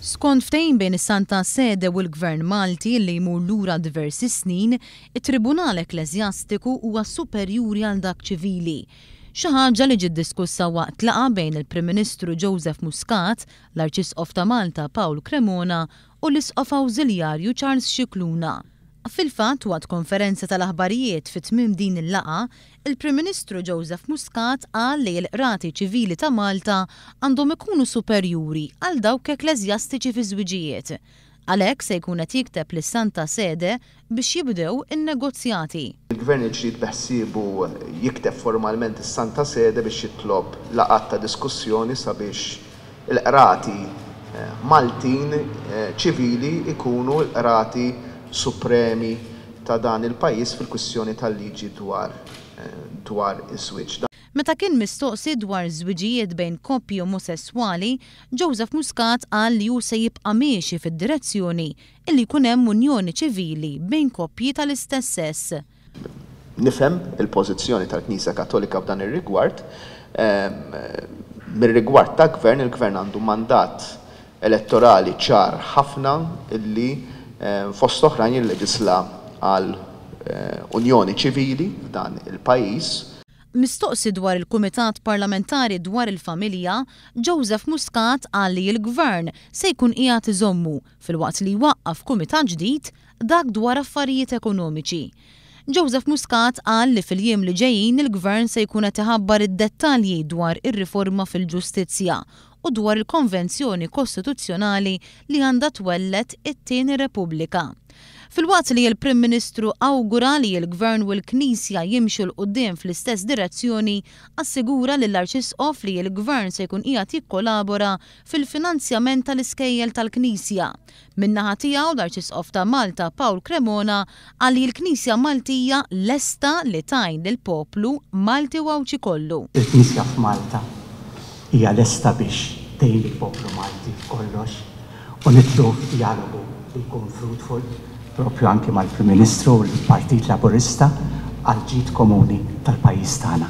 Skont ftehim bejn is-Santa Sede u l-Gvern Malti li jmur lura diversi snin, it-Tribunal Ekklesjastiku huwa superjuri għal dak ċivili. Xi ħaġa li ġiet diskussa waqt laqgħa bejn il-Prim Ministru Joseph Muscat, l-Arċisqof ta' Malta Paul Cremona u l-Isqof Awżiljarju Charles Scicluna. Fil-fatt waqt konferenza tal-aħbarijiet fit-tmiem din il-laqgħa, il-Prim Ministru Joseph Muscat qal li l-qrati ċivili ta' Malta għandhom ikunu superjuri għal dawk ekklesjastiċi fi żwiġijiet. Għalhekk se jkun qed jikteb lis-Santa Sede biex jibdew in-negozjati. Il-Gvern il-ġdid beħsiebu jikteb formalment is-Santa Sede biex jitlob laqgħat ta' diskussjoni sabiex il-qrati Maltin ċivili ikunu l-qrati supremi ta' dan il-pajjiż fil-kwistjoni tal-liġi dwar is-żwieġ. Meta kien mistoqsi dwar żwiġijiet bejn koppji omosessuali, Joseph Muscat qal li hu se jibqa' miexi fid-direzzjoni illi jkun hemm unjoni ċivili bejn koppji tal-istess sess. Nifhem il-pożizzjoni tal-Knisja Kattolika f'dan ir-rigward. Mir-rigward ta' gvern, il-gvern għandu mandat elettorali ċar ħafna illi fost oħrajn jilleġisla għal unjoni ċivili f'dan il-pajjiż. Mistoqsi dwar il-Kumitat Parlamentari dwar il-Familja, Joseph Muscat qal li l-Gvern se jkun qiegħed iżommu filwaqt li jwaqqaf kumitat ġdid dak dwar affarijiet ekonomiċi. Joseph Muscat qal li fil-jiem li ġejjin il-Gvern se jkun qed iħabbar id-dettalji dwar ir-riforma fil-ġustizzja u dwar il-Konvenzjoni Kostituzzjonali li għandha twellet it-Tieni Repubblika. Fil-waqt li l-Prim Ministru awgura li l-Gvern u l-Knisja jimxu l-qudiem fl-istess direzzjoni, assigura li l-Arċisqof li l-Gvern se jkun qiegħed jikkolabora fil-finanzjament tal-iskejjel tal-Knisja. Min-naħa tiegħu l-Arċisqof ta' Malta Paul Cremona qal li l-Knisja Maltija lesta li tajn lill-poplu Malti u Awċi kollu. Il-Knisja f'Malta hija lesta biex tgħin il-poplu Malti f'kollox u nitlu dialogu li jkun fruitful propju anke mal-Prim Ministru u l-Partit Laburista għal ġid komuni tal-pajjiż tagħna.